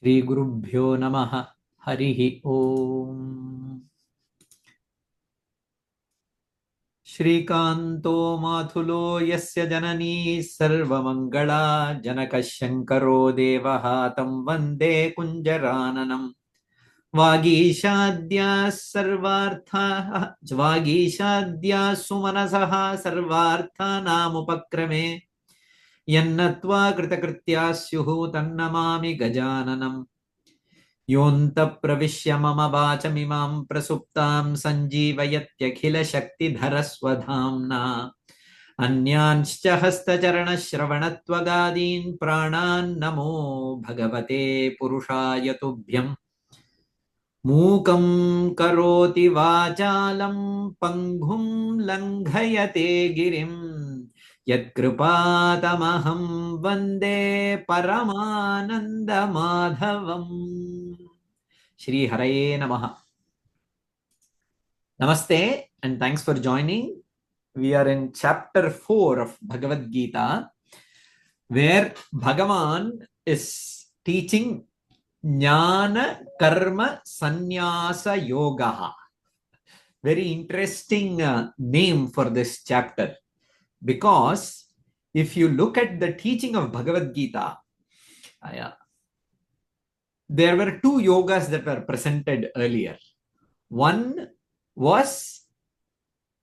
श्रीगुरुभ्यो नमः। हरिः ओम्। श्रीकान्तो मातुलो यस्य जननी सर्वमङ्गला जनकः शङ्करो देवः तं वन्दे कुञ्जराननम्। वागीशाद्याः सुमनसः सर्वार्थानामुपक्रमे यन्नत्वा कृतकृत्याः स्युः तन्नमामि गजाननम्। योऽन्तः प्रविश्य मम वाचमिमां प्रसुप्तां सञ्जीवयत्यखिलशक्तिधरस्वधाम्ना। अन्यांश्च हस्तचरणश्रवणत्वगादीन् प्राणान् नमो भगवते पुरुषाय तुभ्यम्। मूकं करोति वाचालं पङ्गुं लङ्घयते गिरिं यत्कृपातमहं वन्दे परमानन्दमाधवम्। Shri Haraye Namaha. Namaste and thanks for joining. We are in chapter 4 of Bhagavad Gita, where Bhagavan is teaching Jnana Karma Sannyasa Yoga. Very interesting name for this chapter, because if you look at the teaching of Bhagavad Gita, there were two yogas that were presented earlier. One was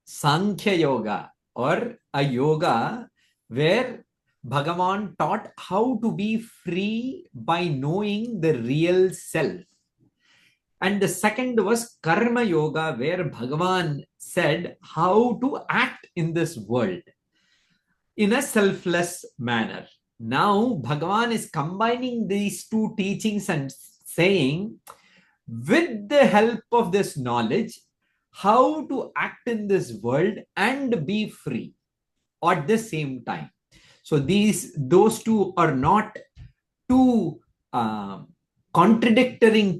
Sankhya Yoga, or a yoga where Bhagavan taught how to be free by knowing the real self. And the second was Karma Yoga, where Bhagavan said how to act in this world in a selfless manner. Now, Bhagavan is combining these two teachings and saying, with the help of this knowledge, how to act in this world and be free at the same time. So those two are not two contradicting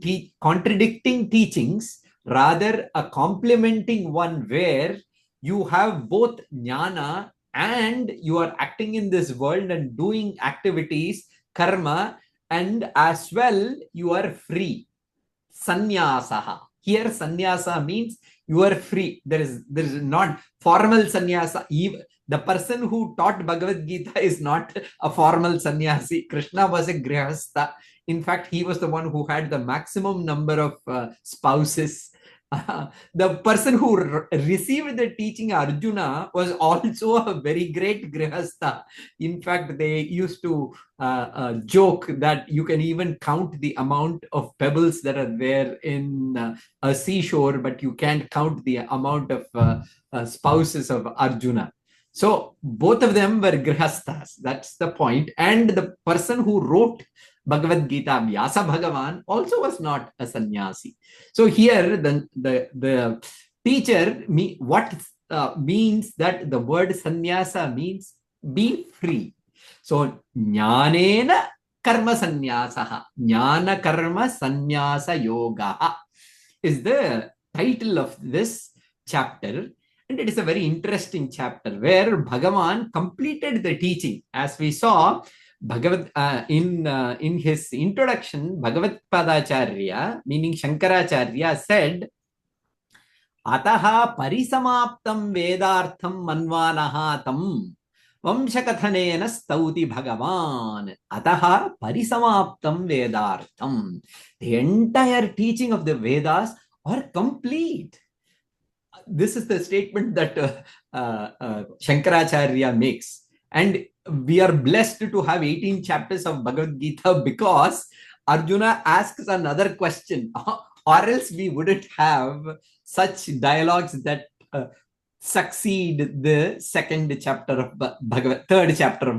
teachings, rather a complementing one, where you have both jnana and you are acting in this world and doing activities, karma, and as well you are free. Sannyasa. Here sannyasa means you are free. There is not formal sannyasa. The person who taught Bhagavad Gita is not a formal sannyasi. Krishna was a grihastha. In fact, he was the one who had the maximum number of spouses. The person who received the teaching, Arjuna, was also a very great grihastha. In fact, they used to joke that you can even count the amount of pebbles that are there in a seashore, but you can't count the amount of spouses of Arjuna. So both of them were grihasthas. That's the point. And the person who wrote Bhagavad Gita, Vyasa Bhagavan, also was not a sannyasi. So here the teacher means that the word sannyasa means be free. So jnanena karma sannyasaha, jnana karma sannyasa yoga is the title of this chapter. And it is a very interesting chapter where Bhagavan completed the teaching. As we saw, in his introduction, Bhagavad Padacharya, meaning Shankaracharya, said, Ataha parisamaptam vedartham manvanaha tam vamshakathanena stauti Bhagavan. Ataha parisamaptam vedartham. The entire teaching of the Vedas are complete. This is the statement that Shankaracharya makes. And we are blessed to have 18 chapters of Bhagavad Gita, because Arjuna asks another question, or else we wouldn't have such dialogues that succeed the third chapter of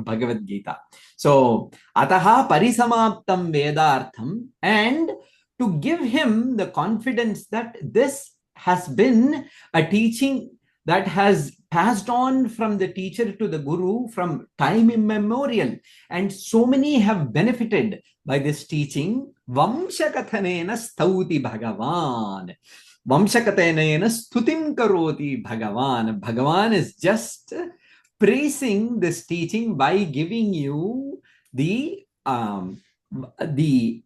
Bhagavad Gita. So, ataha parisamaptam vedartham, and to give him the confidence that this has been a teaching that has passed on from the teacher to the guru from time immemorial, and so many have benefited by this teaching. Vamshakathanena stauti Bhagavan. Vamshakathanena stutim karoti Bhagavan. Bhagavan is just praising this teaching by giving you the the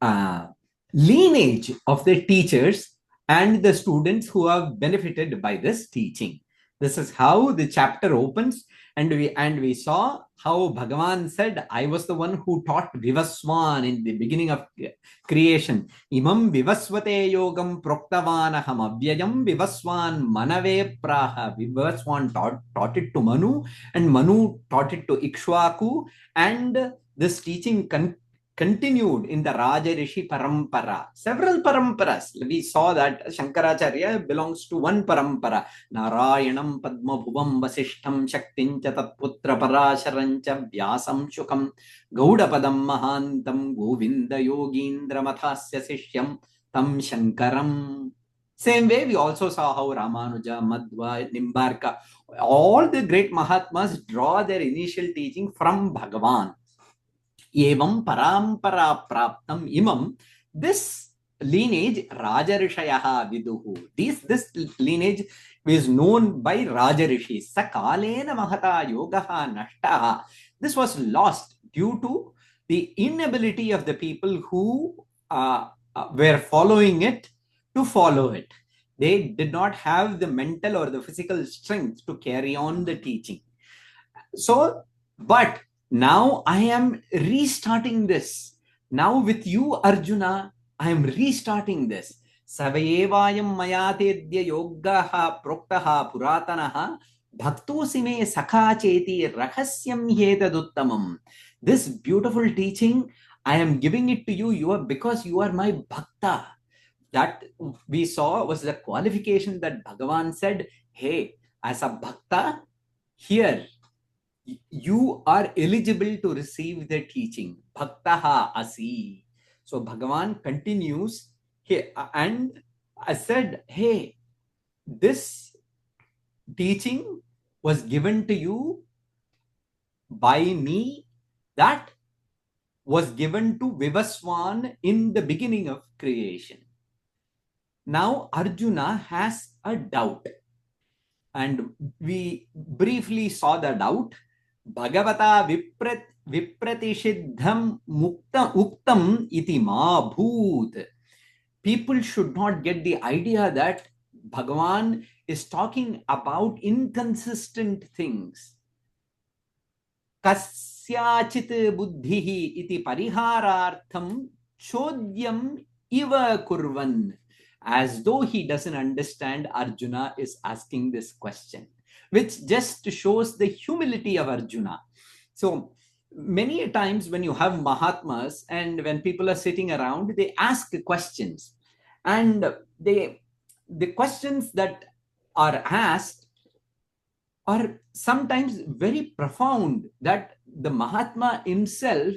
lineage of the teachers and the students who have benefited by this teaching. This is how the chapter opens, and we saw how Bhagavan said, I was the one who taught Vivasvan in the beginning of creation. Imam vivasvate yogam proktavānaham avyayam vivasvan manave praha. Vivasvan taught it to Manu, and Manu taught it to Ikshvaku, and this teaching continued in the Raja Rishi Parampara. Several paramparas. We saw that Shankaracharya belongs to one parampara. Narayanam Padma Bhuvam Vasishtham Shaktincha Tatputra Parasharancha Vyasam Shukam Gaudapadam Mahantam Govinda Yogindra Mathasya Sishyam Tam Shankaram. Same way, we also saw how Ramanuja, Madhva, Nimbarka, all the great Mahatmas draw their initial teaching from Bhagavan. Evam parampara praptam imam. This lineage Rajarishayaha viduhu. This lineage is known by Rajarishis. Sakalena mahata yogaha nashtaha. This was lost due to the inability of the people who were following it to follow it. They did not have the mental or the physical strength to carry on the teaching. So, but now I am restarting this. Now with you, Arjuna, I am restarting this. Savayevayam mayatedya yogaha proktaha puratanaha bhaktosime sakha cheti rahasyam hetaduttamam. This beautiful teaching, I am giving it to you, because you are my bhakta. That we saw was the qualification that Bhagavan said, hey, as a bhakta, here, you are eligible to receive the teaching. Bhaktaha asi. So Bhagavan continues here, and I said, hey, this teaching was given to you by me, that was given to Vivasvan in the beginning of creation. Now Arjuna has a doubt, and we briefly saw the doubt. Bhagavata vipratishidham uktam iti ma bhūt. People should not get the idea that Bhagavan is talking about inconsistent things. Kasyachit buddhihi iti pariharartham chodyam iva kurvan. As though he doesn't understand, Arjuna is asking this question, which just shows the humility of Arjuna. So many times when you have Mahatmas and when people are sitting around, they ask questions, and the questions that are asked are sometimes very profound, that the Mahatma himself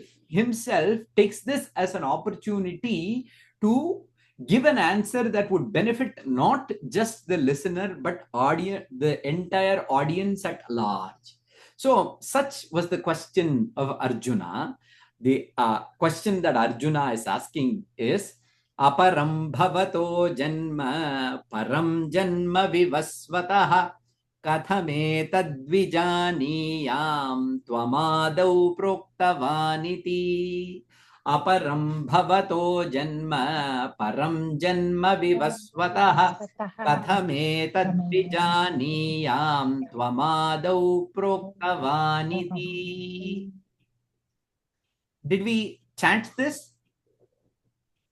takes this as an opportunity to give an answer that would benefit not just the listener, but the entire audience at large. So such was the question of Arjuna. The question that Arjuna is asking is, Aparaṁ bhavato janma param janma vivasvataḥ Kathametadvijānīyāṁ tvamādau proktavāniti. Aparaṁ bhavato janma param janma vivasvataḥ Kathametadvijānīyāṁ tvamādau proktavāniti. Did we chant this?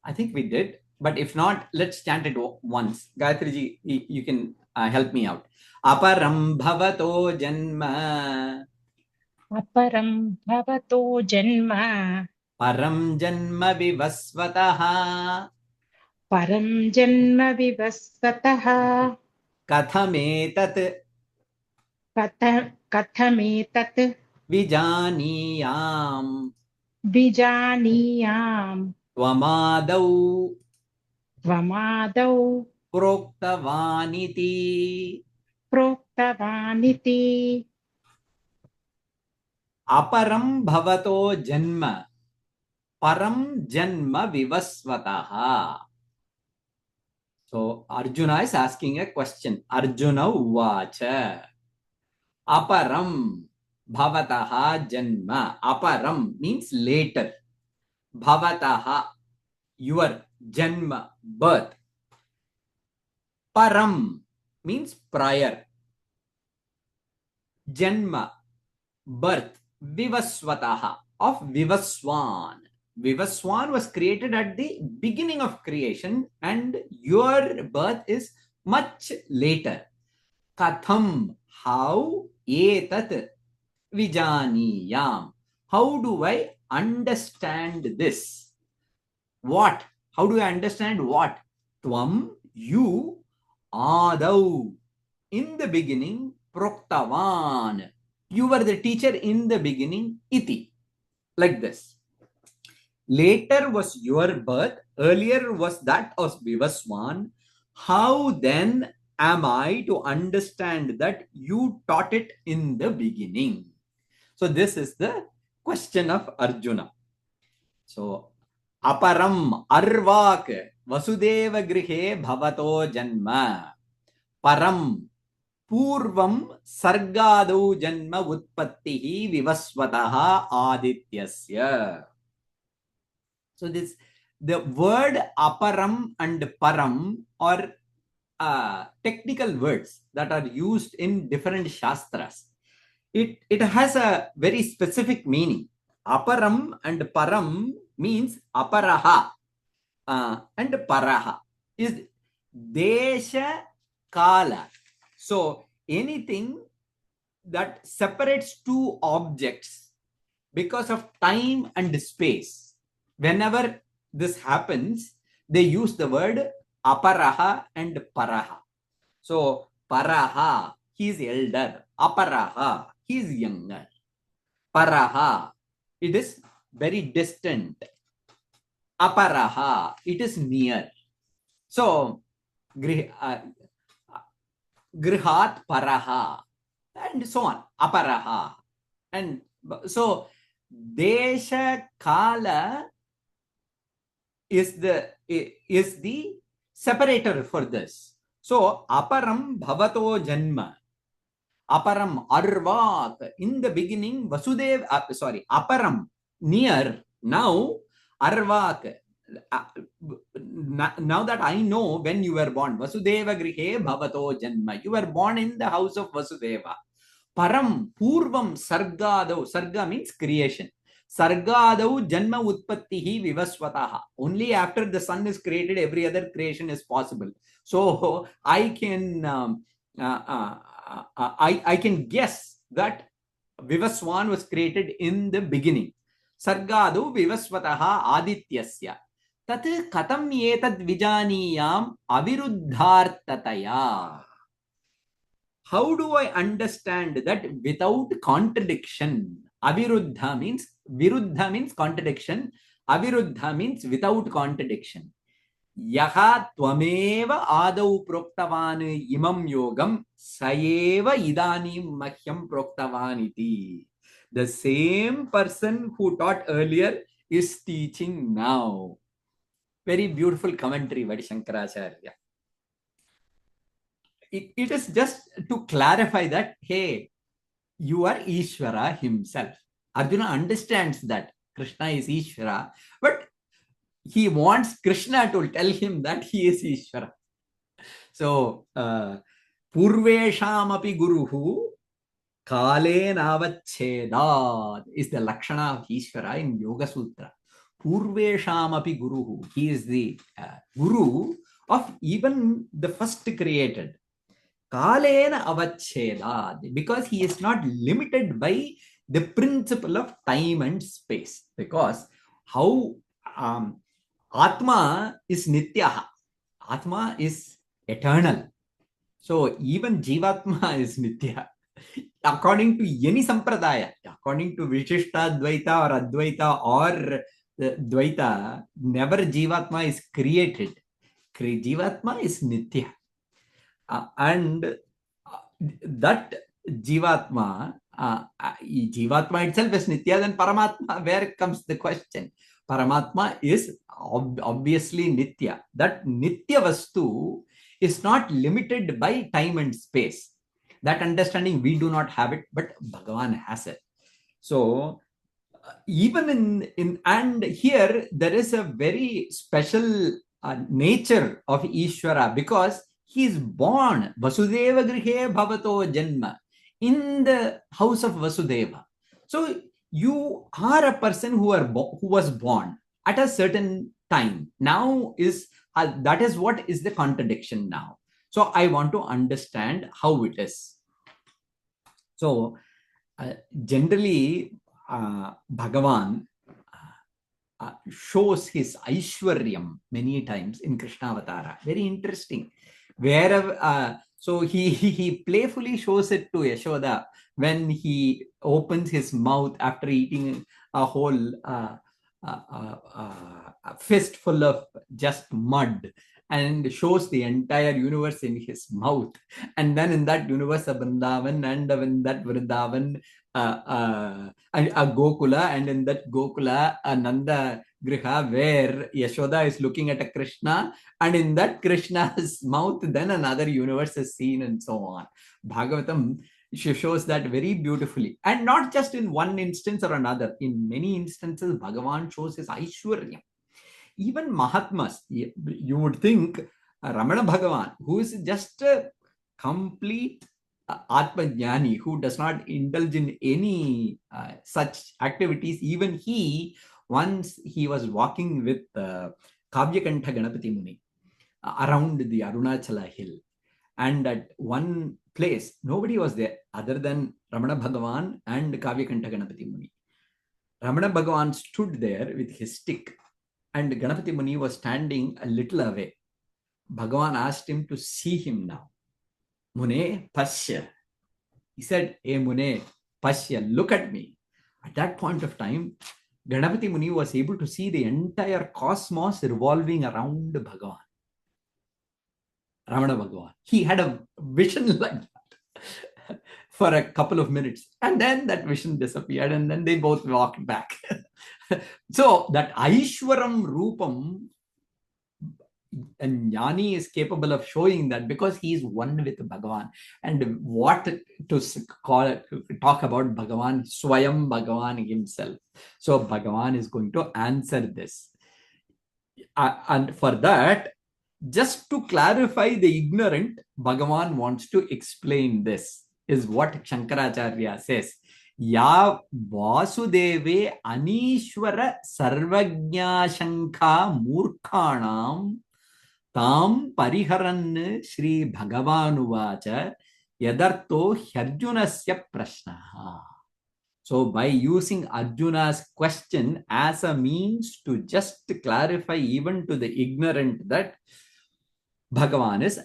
I think we did, but if not, let's chant it once. Gayatri ji, you can help me out. Aparaṁ bhavato janma. Aparaṁ bhavato janma. Param janma vivasvataḥ. Param janma vivasvataḥ. Kathametat. Kathametat. Vijānīyāṁ. Vijānīyāṁ. Tvamādau. Tvamādau. Proktavāniti. Proktavāniti. Aparaṁ bhavato janma. Param janma vivasvataḥ. So Arjuna is asking a question. Arjuna uvāca. Aparaṁ bhavataḥ janma. Aparaṁ means later. bhavataḥ, your janma, birth. Paraṁ means prior. Janma, birth. Vivasvataḥ, of Vivasvan. Vivasvan was created at the beginning of creation, and your birth is much later. Katham, how? Etat vijānīyāṁ, how do I understand this? What? How do I understand what? Tvaṁ, you, ādau, in the beginning, proktavān, you were the teacher in the beginning, iti, like this. Later was your birth, earlier was that of Vivasvan. How then am I to understand that you taught it in the beginning? So this is the question of Arjuna. So Aparaṁ, arvāca, vasudeva grihe bhavato janma. Paraṁ, purvam sargādau janma utpattihi vivasvataḥ adityasya. So this, the word Aparaṁ and Paraṁ are technical words that are used in different shastras. It has a very specific meaning. Aparaṁ and Paraṁ means aparaha and paraha is desha kala. So anything that separates two objects because of time and space, whenever this happens, they use the word aparaha and paraha. So paraha, he is elder. Aparaha, he is younger. Paraha, it is very distant. Aparaha, it is near. So grihat paraha, and so on. Aparaha. And so desha kala is the separator for this. So Aparaṁ bhavato janma. Aparaṁ arvāca, in the beginning, Aparaṁ, near. Now arvāca, now that I know when you were born, vasudeva grihe bhavato janma, you were born in the house of Vasudeva. Paraṁ, purvam sargādau, sarga means creation. Sargādau janma utpattihi vivasvataḥ. Only after the sun is created, every other creation is possible. So I can I can guess that Vivasvan was created in the beginning. Sargādau vivasvataḥ adityasya. Tat Kathametadvijānīyāṁ aviruddhārtataya. How do I understand that without contradiction? Aviruddha means, viruddha means contradiction. Aviruddha means without contradiction. Yaha tvameva ādau proktavāni imam yogam saeva idanim mahyam proktavāniti. The same person who taught earlier is teaching now. Very beautiful commentary by Shankaracharya. It is just to clarify that, hey, you are Ishvara himself. Arjuna understands that Krishna is Ishvara, but he wants Krishna to tell him that he is Ishvara. So, Purveshāmapi guruhu kālenāvacchedāt is the Lakshana of Ishvara in Yoga Sutra. Purveshāmapi guruhu, he is the guru of even the first created. Kālena avacchedāt, because he is not limited by the principle of time and space. Because how Atma is nityaha, Atma is eternal. So even Jivatma is nitya. According to any sampradaya, according to Vishishtadvaita or Advaita or Dvaita, never Jivatma is created. Jivatma is nitya. And that Jivatma, Jivatma itself is nitya, then Paramatma, where comes the question? Paramatma is obviously nitya. That nitya vastu is not limited by time and space. That understanding we do not have it, but Bhagavan has it. So even in and here there is a very special nature of Ishvara, because he is born Vasudeva grihe bhavato janma, in the house of Vasudeva. So you are a person who was born at a certain time. Now is that is what is the contradiction now. So I want to understand how it is. So generally Bhagavan shows his Aishwaryam many times in Krishna Avatara. Very interesting. Wherever, so he playfully shows it to Yashoda when he opens his mouth after eating a whole fistful of just mud, and shows the entire universe in his mouth. And then in that universe, a Vrindavan, and in that Vrindavan, a Gokula, and in that Gokula, a Nanda Griha, where Yashoda is looking at a Krishna, and in that Krishna's mouth, then another universe is seen, and so on. Bhagavatam shows that very beautifully. And not just in one instance or another. In many instances, Bhagavan shows his Aishwarya. Even Mahatmas, you would think Ramana Bhagavan, who is just a complete Atmajnani, who does not indulge in any such activities, even he, once he was walking with Kavyakantha Ganapati Muni around the Arunachala hill, and at one place, nobody was there other than Ramana Bhagavan and Kavyakantha Ganapati Muni. Ramana Bhagavan stood there with his stick, and Ganapati Muni was standing a little away. Bhagavan asked him to see him now. Mune, Pasya. He said, Hey Mune, Pasya, look at me. At that point of time, Ganapati Muni was able to see the entire cosmos revolving around Bhagavan. Ramana Bhagavan. He had a vision like that for a couple of minutes. And then that vision disappeared, and then they both walked back. So that Aishwaram Rupam, and Jnani is capable of showing that because he is one with Bhagavan. And what to talk about Bhagavan, Swayam Bhagavan himself. So Bhagavan is going to answer this. And for that, just to clarify the ignorant, Bhagavan wants to explain this, is what Shankaracharya says. Ya Vasudeve Anishwara Sarvajñā Shankha Murkhanam Tam Pariharan Śrībhagavānuvāca Yadarto Arjunasya Prashnaha. So by using Arjuna's question as a means to just clarify even to the ignorant that Bhagavan is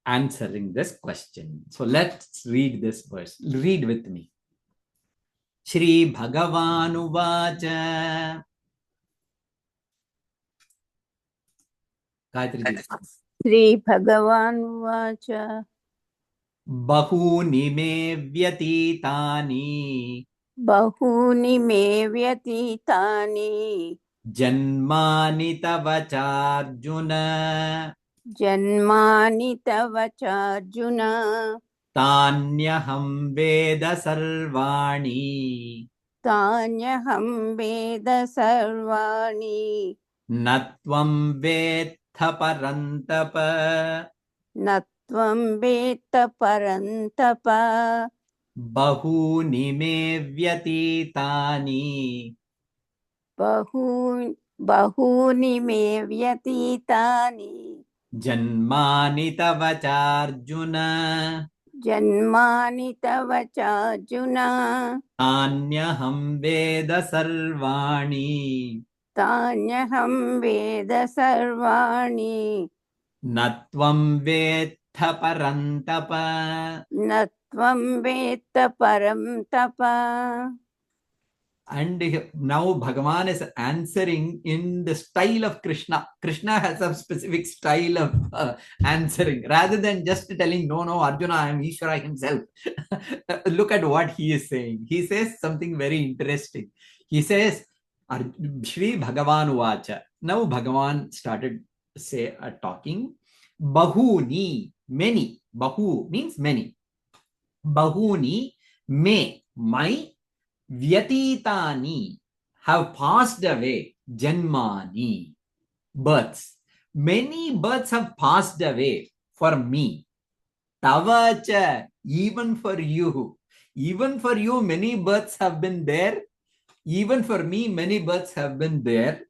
answering this question. So let's read this verse. Read with me. Śrībhagavānuvāca. Śrībhagavānuvāca. Bahūni me vyatītāni. Bahūni me vyatītāni. Janmāni tava cārjuna. Janmāni tava cārjuna. Tānyahaṁ veda sarvāṇi. Tānyahaṁ veda sarvāṇi. Na tvaṁ vettha parantapa. Na tvaṁ vettha parantapa. Bahūni me vyatītāni. Bahūni me vyatītāni. Janmāni tava cārjuna. Janmāni tava cārjuna. Tānyahaṁ veda sarvāṇi. Tānyahaṁ veda sarvāṇi. Na tvaṁ vettha parantapa. Na tvaṁ vettha parantapa. And now Bhagavan is answering in the style of Krishna. Krishna has a specific style of answering. Rather than just telling, no, Arjuna, I am Ishvara himself. Look at what he is saying. He says something very interesting. He says, Śrībhagavānuvāca. Now Bhagavan started talking. Bahūni, many. Bahu means many. Bahūni, me, my. Vyatītāni, have passed away. Janmāni, births. Many births have passed away for me. Tava, even for you. Even for you, many births have been there. Even for me, many births have been there.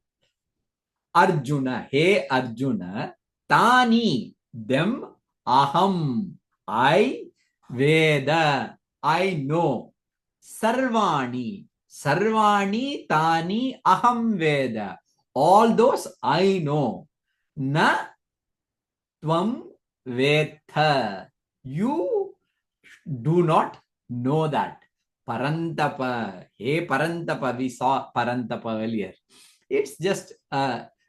Arjuna, hey Arjuna, Tani, them, Aham, I, Veda, I know. Sarvāṇi, Sarvāṇi, Tani, Aham, Veda. All those I know. Na, tvaṁ, vettha. You do not know that. Parantapa, hey parantapa, we saw parantapa earlier. It's just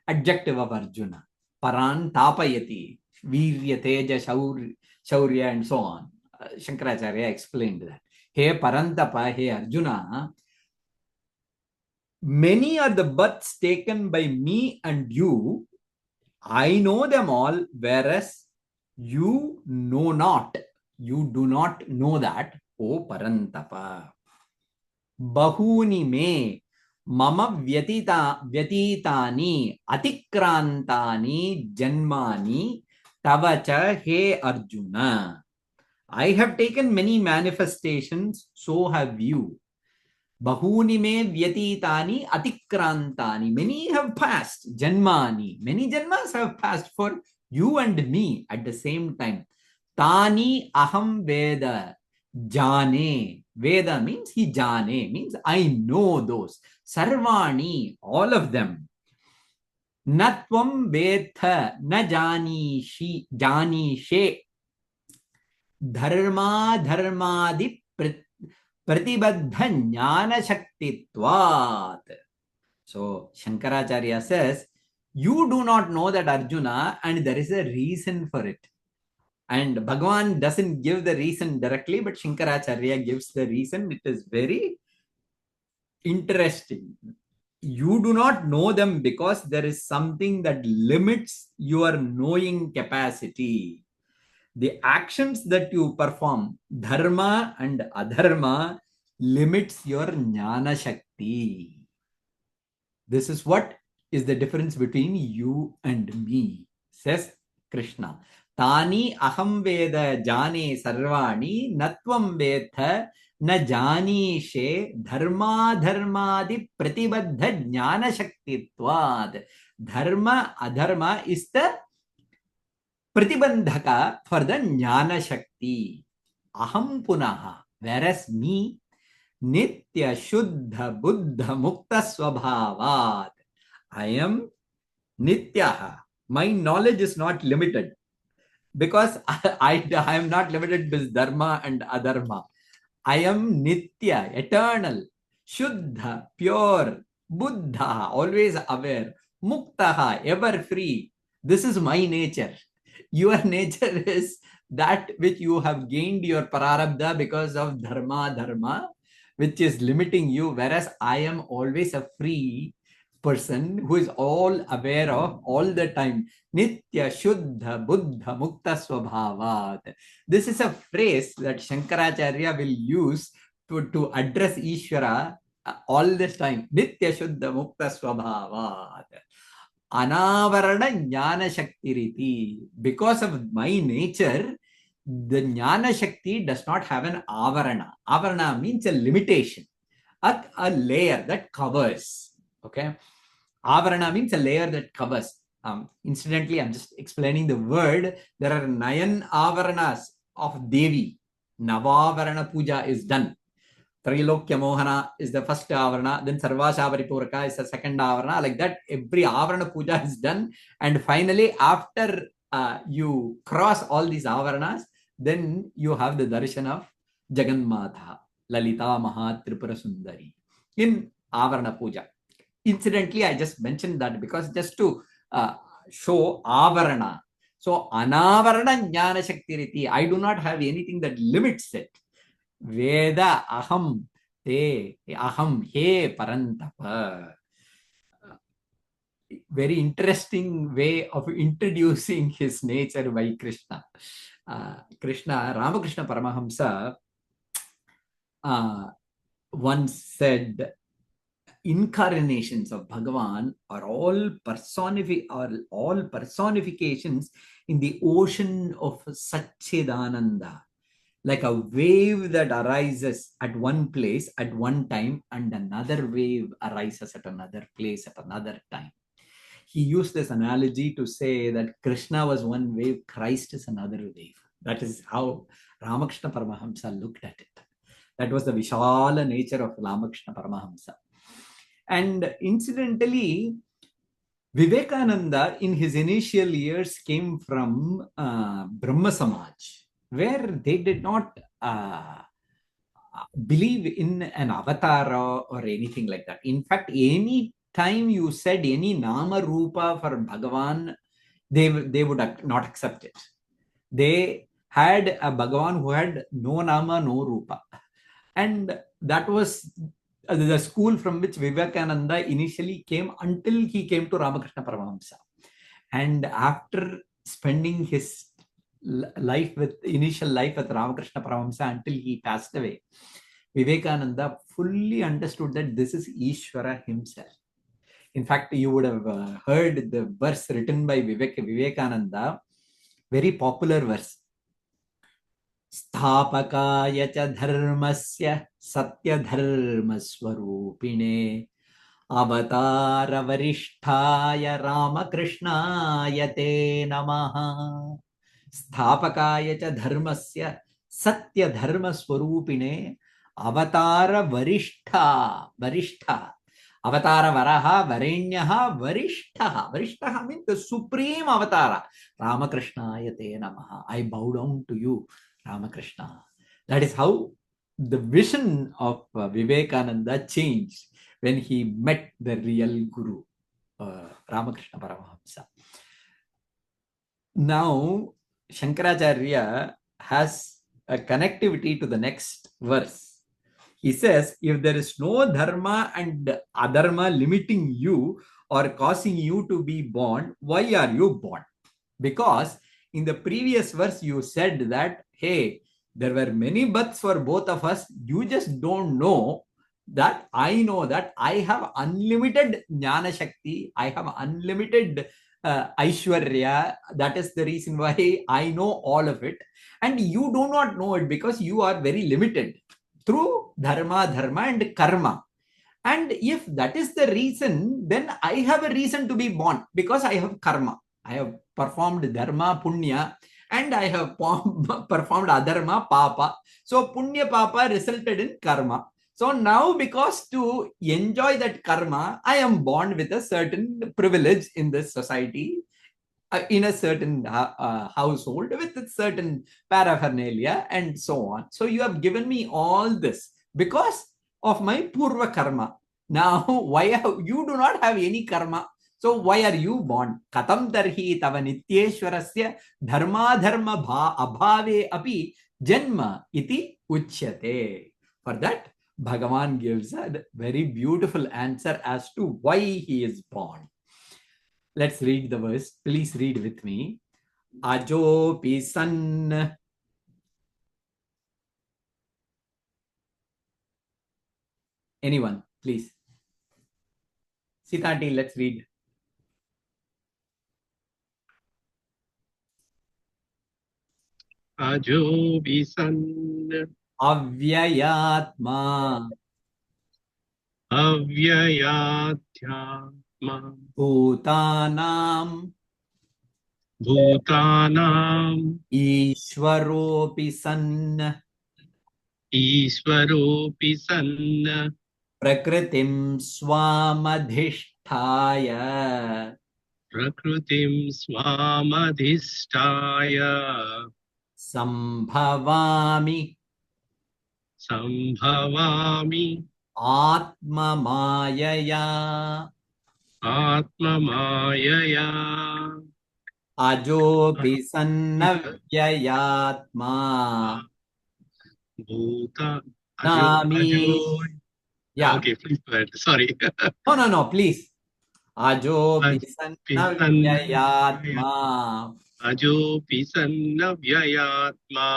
adjective of Arjuna. Parantapayati, virya, teja, shaurya, and so on. Shankaracharya explained that. Hey parantapa, hey Arjuna, many are the births taken by me and you. I know them all, whereas you know not. You do not know that. O parantapa. Bahūni me mama vyatītāni atikrāntāni janmāni tava he Arjuna. I have taken many manifestations, so have you. Bahūni me vyatītāni atikrāntāni. Many have passed. Janmāni. Many janmas have passed for you and me at the same time. Tāni aham veda. Jane. Veda means he jane, means I know those. Sarvāṇi, all of them. Na tvaṁ vettha, na janishe. Dharmādi pratibadha jnana shaktitvat. So Shankaracharya says, you do not know that Arjuna, and there is a reason for it. And Bhagavan doesn't give the reason directly, but Shankaracharya gives the reason. It is very interesting. You do not know them because there is something that limits your knowing capacity. The actions that you perform, dharma and adharma, limits your jnana shakti. This is what is the difference between you and me, says Krishna. Tani aham veda jane sarvāṇi natvam vettha na janishe dharmādi pratibadha jnana shaktitvad. Dharma adharma is the pratibandhaka for the jnana shakti. Aham punaha, whereas me, nitya shuddha buddha mukta svabhavat. I am nityaha. My knowledge is not limited. Because I am not limited with dharma and adharma. I am nitya, eternal, shuddha, pure, buddha, always aware, muktaha, ever free. This is my nature. Your nature is that which you have gained your prarabdha because of dharma, which is limiting you, whereas I am always a free person who is all aware of all the time. Nitya Shuddha Buddha Mukta Swabhavat. This is a phrase that Shankaracharya will use to address Ishvara all this time. Nitya Shuddha Mukta Swabhavat. Anavarana Jnana Shakti Riti. Because of my nature, the Jnana Shakti does not have an avarana. Avarana means a limitation, a layer that covers. Okay. Avarana means a layer that covers. Incidentally, I'm just explaining the word. There are 9 avaranas of Devi. Navavarana puja is done. Trilokya Mohana is the first avarana. Then Sarvasha Paripuraka is the second avarana. Like that, every avarana puja is done. And finally, after you cross all these avaranas, then you have the darshan of Jagannatha, Lalita Maha Tripura Sundari in avarana puja. Incidentally, I just mentioned that because just to show avarana. So, anavarana jnana shakti riti. I do not have anything that limits it. Veda aham te aham he parantapa. Very interesting way of introducing his nature by Krishna. Ramakrishna Paramahamsa once said, incarnations of Bhagavan are all personifications in the ocean of Satchidananda, like a wave that arises at one place at one time and another wave arises at another place at another time. He used this analogy to say that Krishna was one wave, Christ is another wave. That is how Ramakrishna Paramahamsa looked at it. That was the Vishala nature of Ramakrishna Paramahamsa. And incidentally, Vivekananda in his initial years came from Brahma Samaj, where they did not believe in an avatar or anything like that. In fact, any time you said any nama rupa for Bhagavan, they would not accept it. They had a Bhagavan who had no nama, no rupa. And that was the school from which Vivekananda initially came until he came to Ramakrishna Paramahamsa. And after spending his initial life with Ramakrishna Paramahamsa until he passed away, Vivekananda fully understood that this is Ishvara himself. In fact, you would have heard the verse written by Vivekananda, very popular verse. Sthapakaya cha dharmasya satya dharmasvarupine avatara varishthaya ramakrishnaya te namaha. Sthapakaya cha dharmasya satya dharmasvarupine avatara varishhtha. Avatara varaha varenyaha varishtaha. Varishtaha means the supreme avatara. Ramakrishnaya te namaha. I bow down to you, Ramakrishna. That is how the vision of Vivekananda changed when he met the real Guru, Ramakrishna Paramahamsa. Now, Shankaracharya has a connectivity to the next verse. He says, if there is no dharma and adharma limiting you or causing you to be born, why are you born? Because in the previous verse, you said that, hey, there were many births for both of us. You just don't know that I know that I have unlimited jnana shakti. I have unlimited aishwarya. That is the reason why I know all of it. And you do not know it because you are very limited through dharma and karma. And if that is the reason, then I have a reason to be born because I have karma. I have performed dharma, punya, and I have performed adharma, papa. So punya papa resulted in karma. So now, because to enjoy that karma, I am born with a certain privilege in this society, in a certain household with a certain paraphernalia and so on. So you have given me all this because of my purva karma. Now, why you do not have any karma? So why are you born? Katam tarhi tava nityeshwarasya dharma abhave api janma iti uchyate. For that, Bhagavan gives a very beautiful answer as to why he is born. Let's read the verse. Please read with me. Ajo'pi san. Anyone, please. Sitati, let's read. Ajo'pi san Avyayātmā vyatītāni bhūtānāmīśvaro'pi san Prakṛtiṁ svāmadhiṣṭhāya Prakṛtiṁ svāmadhiṣṭhāya saṁbhavāmyātmamāyayā Ajo'pi sannavyayātmā bhūtānāmīśvaro'pi. Yeah. Okay, please go ahead. Sorry. No, please. Ajo'pi sannavyayātmā Ajo'pi sannavyayātmā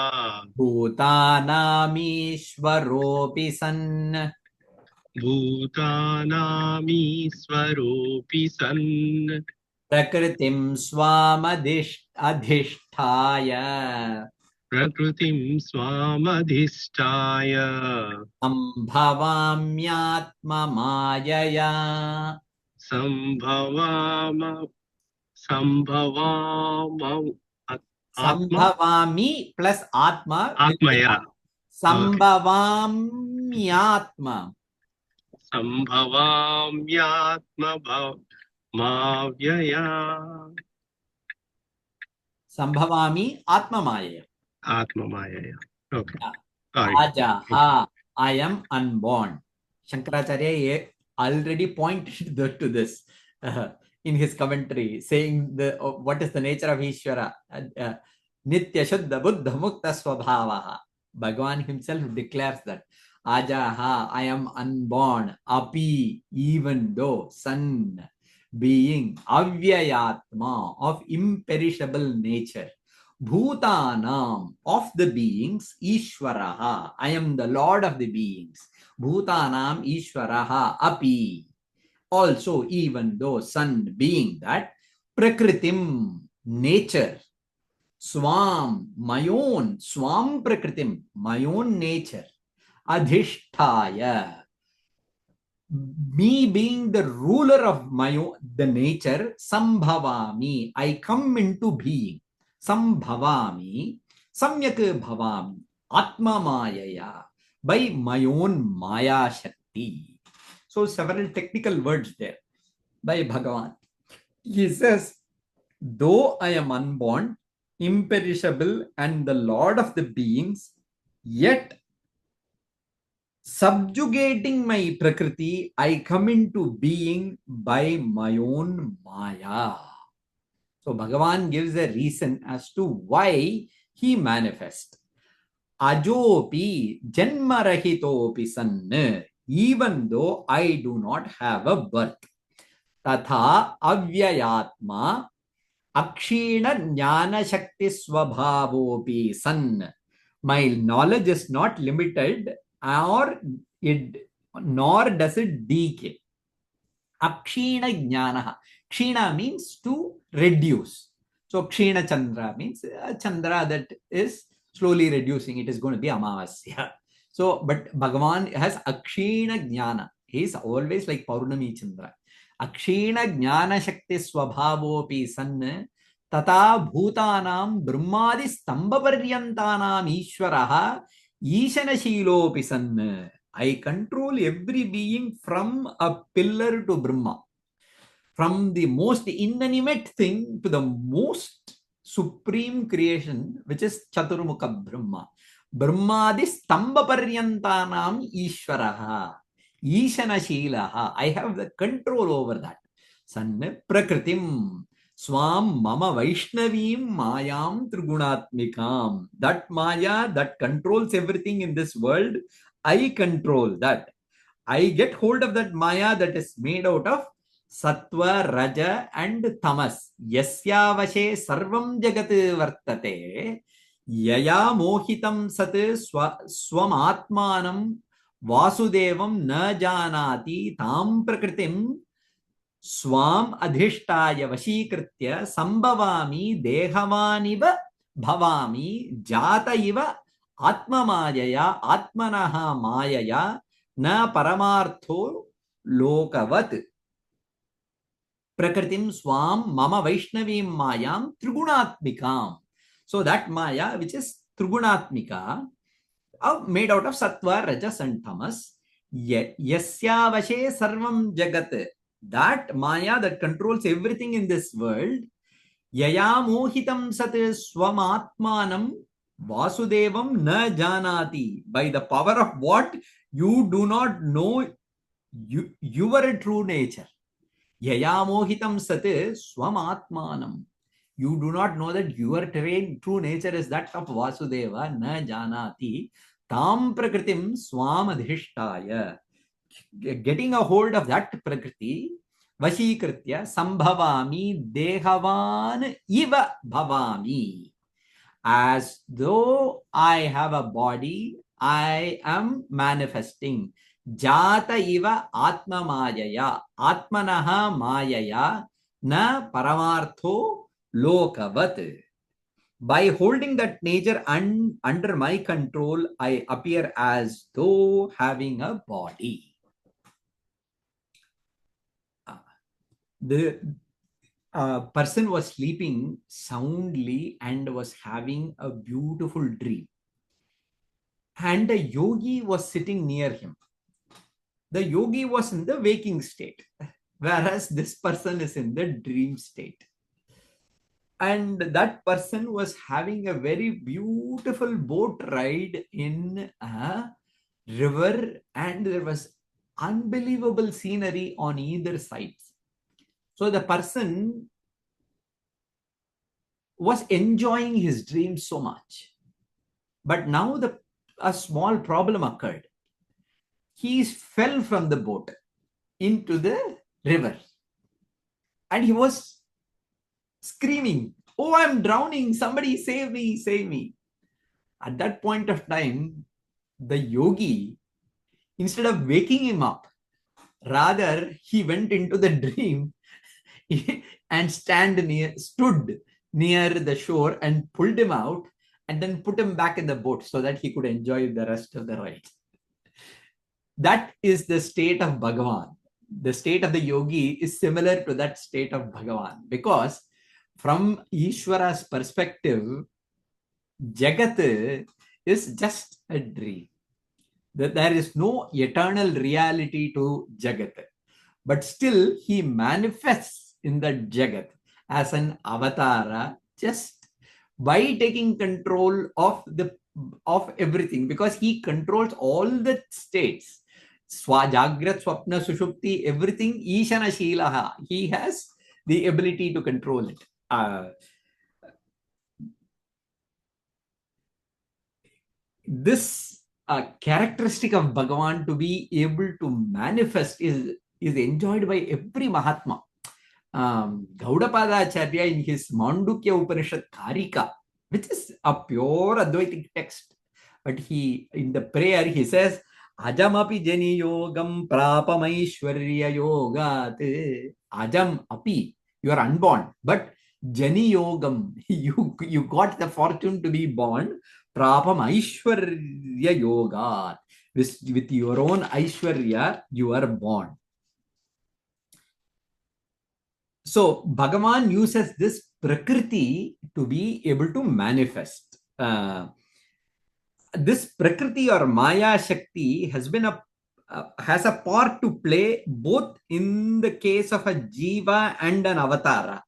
bhūtānāmīśvaro'pi san bhūtānāmīśvaro'pi san Prakṛtiṁ svāmadhiṣṭhāya Prakṛtiṁ svāmadhiṣṭhāya saṁbhavāmyātmamāyayā saṁbhavāmyātmā Saṁbhavāmi plus atma will be atmaya saṁbhavāmyātmā saṁbhavāmyātmamāyayā Saṁbhavāmi atmamāyayā. atmamāyayā. Okay. Yeah. Sorry. Ajaha, I am unborn. Shankaracharya already pointed to this in his commentary, saying what is the nature of Ishvara. Nitya Shuddha Buddha Mukta Svabhavaha. Bhagavan himself declares that. Ajaha, I am unborn. Api, even though, son, being, vyatītāni, of imperishable nature. Bhūtānāmīśvaro'pi, of the beings, Ishvaraha, I am the Lord of the beings. Bhūtānāmīśvaro'pi, api, also even though, son, being that, Prakṛtiṁ, nature, Swam, my own, Swam Prakṛtiṁ, my own nature, Adhishṭhāya, me being the ruler of my own, the nature, Saṁbhavāmi, I come into being. Saṁbhavāmi, samyak bhavami, atmamāyayā, by my own maya shakti. So several technical words there by Bhagavan. He says, though I am unborn, imperishable and the Lord of the beings, yet subjugating my Prakriti, I come into being by my own maya. So Bhagavan gives a reason as to why he manifests. Ajo'pi janmarahitopi sanna, even though I do not have a birth. Tatha avyayātmā akshīna jnana shakti svabhavopi san. My knowledge is not limited nor does it decay. Akshīna jnana. Kshina means to reduce. So Kshina Chandra means a Chandra that is slowly reducing. It is going to be Amavasya. So, but Bhagavan has Akshina Jnana. He is always like Paurnami Chandra. Akshina Jnana Shakti Swabhavopi San Tata Bhūtānāṁ Brahmādi Stambhaparyantānāṁ Ishvaraha Ishana Shilopi San. I control every being from a pillar to Brahma. From the most inanimate thing to the most supreme creation, which is Chaturmukha Brahma. Brahmadi Stambhaparyantānāṁ Ishvaraha. Ishana Shilaha. I have the control over that. Sanna Prakṛtiṁ. Swam Mama Vaishnavīṁ Māyāṁ Triguṇātmikāṁ. That Maya that controls everything in this world, I control that. I get hold of that Maya that is made out of Sattva, Raja and Tamas. Yasya vashe sarvam jagat vartate. Yaya mohitam sat svamadhiṣṭhāya vasudevam na janati tam Prakṛtiṁ svāmadhiṣṭhāya vashīkritya saṁbhavāmi dehavāniva bhavāmi jata iva atmamāyayā atmanaha māyayā na paramartho lokavat. Prakṛtiṁ swam mama vaishnavīṁ māyāṁ triguṇātmikāṁ. So that maya which is triguṇātmika, made out of sattva, rajas and tamas, yasya vashe sarvam jagat, that maya that controls everything in this world, yaya mohitam sat svamadhiṣṭhāya vasudevam na janati, by the power of what you do not know your true nature. Yaya mohitam sat svamadhiṣṭhāya. You do not know that your true nature is that of Vasudeva na janati tam Prakṛtiṁ svāmadhiṣṭhāya. Getting a hold of that Prakriti, vashīkritya saṁbhavāmi dehavan iva bhavami. As though I have a body, I am manifesting. jata iva atmamayaya atmanaha mayaya na paramartho lokavat. By holding that nature under my control, I appear as though having a body. The person was sleeping soundly and was having a beautiful dream. And a yogi was sitting near him. The yogi was in the waking state, whereas this person is in the dream state. And that person was having a very beautiful boat ride in a river, and there was unbelievable scenery on either side. So the person was enjoying his dream so much. But now a small problem occurred. He fell from the boat into the river. And he was screaming, "Oh, I'm drowning. Somebody save me, save me." At that point of time, the yogi, instead of waking him up, rather he went into the dream and stood near the shore and pulled him out and then put him back in the boat so that he could enjoy the rest of the ride. That is the state of Bhagavan. The state of the yogi is similar to that state of Bhagavan, because from Ishvara's perspective, Jagat is just a dream. There is no eternal reality to Jagat. But still, he manifests in the Jagat as an avatara just by taking control of everything, because he controls all the states. Jagrat, Swapna, Sushupti, everything, Ishana Shilaha. He has the ability to control it. This characteristic of Bhagavan to be able to manifest is enjoyed by every Mahatma. Gaudapadacharya in his Mandukya Upanishad Karika, which is a pure Advaitic text, but in the prayer he says, Ajamapi jani yogam prapamaishwarya yogat. Ajam api, you are unborn, but jani yogam, you got the fortune to be born. Prapamaishwarya yogat. With your own Aishwarya, you are born. So Bhagavan uses this Prakriti to be able to manifest. This Prakriti or Maya Shakti has a part to play both in the case of a Jiva and an Avatara.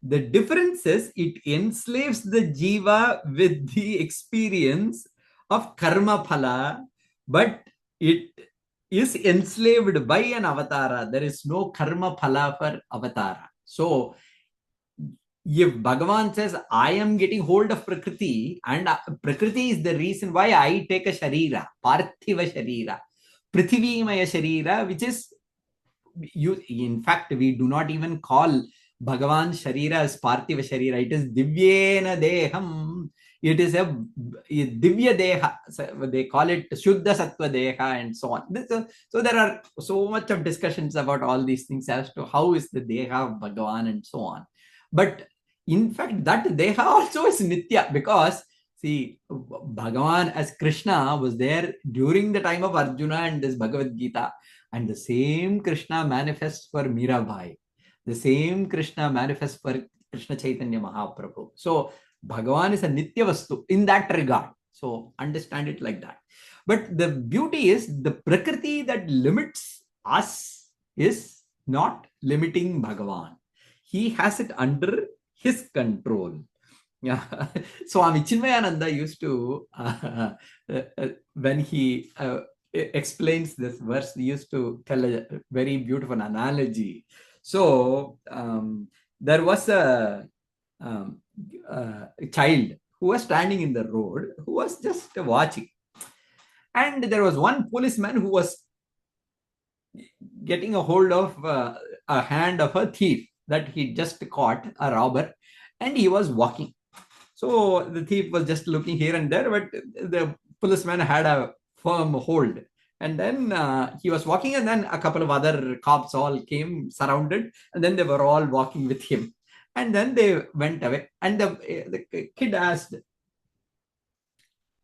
The difference is it enslaves the Jiva with the experience of Karma Phala, but it is enslaved by an Avatara. There is no Karma Phala for Avatara. So if Bhagavan says, I am getting hold of Prakriti, and Prakriti is the reason why I take a Sharira, Parthiva Sharira, Prithivimaya Sharira, which is, in fact, we do not even call Bhagavan Sharira as Parthiva Sharira. It is Divyena Deham. It is a Divya Deha. They call it Shuddha Sattva Deha and so on. So there are so much of discussions about all these things as to how is the Deha of Bhagavan and so on. But in fact, that Deha also is Nitya, because see, Bhagavan as Krishna was there during the time of Arjuna and this Bhagavad Gita, and the same Krishna manifests for Mirabai. The same Krishna manifests for Krishna Chaitanya Mahaprabhu. So Bhagavan is a Nitya Vastu in that regard. So understand it like that. But the beauty is the Prakriti that limits us is not limiting Bhagavan. He has it under his control. Yeah. Swami Chinmayananda used to, when he explains this verse, he used to tell a very beautiful analogy. So there was a child who was standing in the road, who was just watching. And there was one policeman who was getting a hold of a hand of a thief that he just caught, a robber, and he was walking. So the thief was just looking here and there, but the policeman had a firm hold And then he was walking, and then a couple of other cops all came, surrounded, and then they were all walking with him. And then they went away. And the kid asked,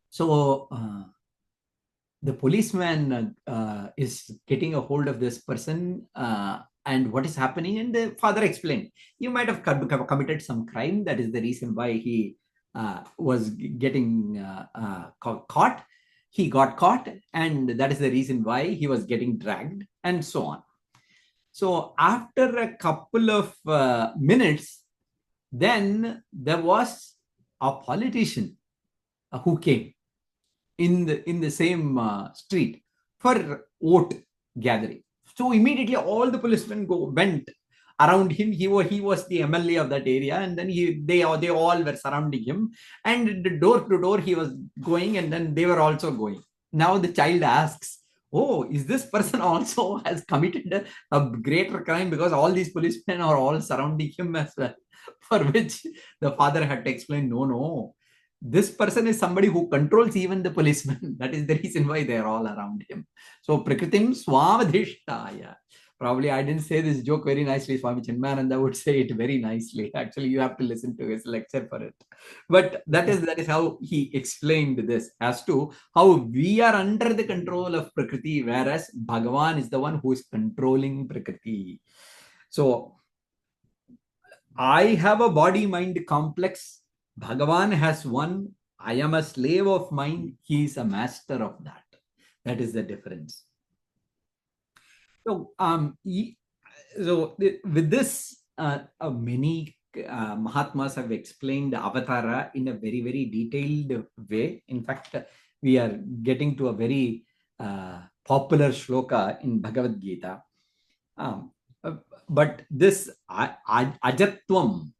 so the policeman is getting a hold of this person, and what is happening? And the father explained, you might have committed some crime. That is the reason why he was getting caught. He got caught, and that is the reason why he was getting dragged, and so on. So after a couple of minutes, then there was a politician who came in the same street for vote gathering. So immediately all the policemen went around him. He was the MLA of that area, and then they all were surrounding him, and door to door he was going, and then they were also going. Now the child asks, oh, is this person also has committed a greater crime, because all these policemen are all surrounding him as well? For which the father had to explain, no, this person is somebody who controls even the policemen. That is the reason why they are all around him. So Prakṛtiṁ svāmadhiṣṭhāya. Probably I didn't say this joke very nicely. Swami Chinmayananda would say it very nicely. Actually, you have to listen to his lecture for it. But that is how he explained this, as to how we are under the control of Prakriti, whereas Bhagavan is the one who is controlling Prakriti. So I have a body-mind complex. Bhagavan has one. I am a slave of mine. He is a master of that. That is the difference. So, with this, many Mahatmas have explained Avatara in a very, very detailed way. In fact, we are getting to a very popular shloka in Bhagavad Gita. But this Ajatvam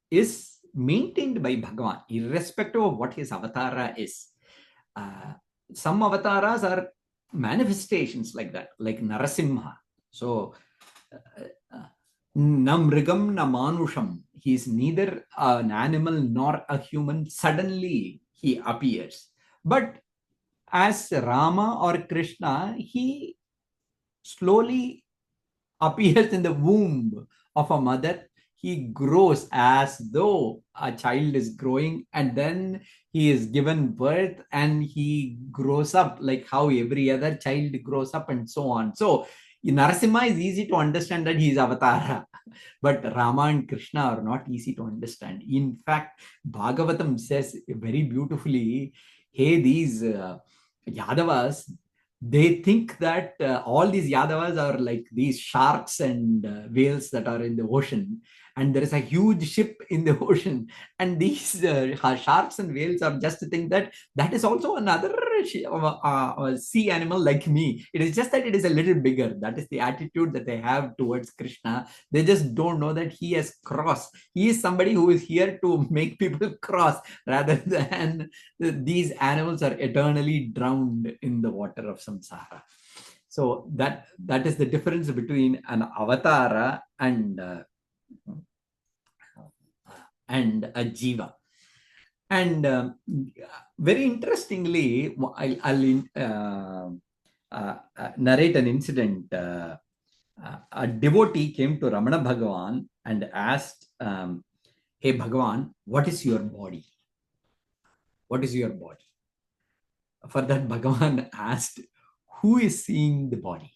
is maintained by Bhagavan, irrespective of what his avatara is. Some avataras are manifestations like that, like Narasimha. So, Namrigam na manusham. He is neither an animal nor a human. Suddenly he appears. But as Rama or Krishna, he slowly appears in the womb of a mother. He grows as though a child is growing, and then he is given birth and he grows up like how every other child grows up, and so on. So Narasimha is easy to understand that he is Avatara, but Rama and Krishna are not easy to understand. In fact, Bhagavatam says very beautifully, hey, these Yadavas, they think that all these Yadavas are like these sharks and whales that are in the ocean, and there is a huge ship in the ocean, and these sharks and whales are just to think that that is also another sea animal like me. It is just that it is a little bigger. That is the attitude that they have towards Krishna. They just don't know that he has crossed. He is somebody who is here to make people cross, rather than these animals are eternally drowned in the water of samsara. So that is the difference between an avatara and a jiva. And very interestingly, I'll narrate an incident. A devotee came to Ramana Bhagavan and asked, hey Bhagavan, what is your body? What is your body? For that, Bhagavan asked, who is seeing the body?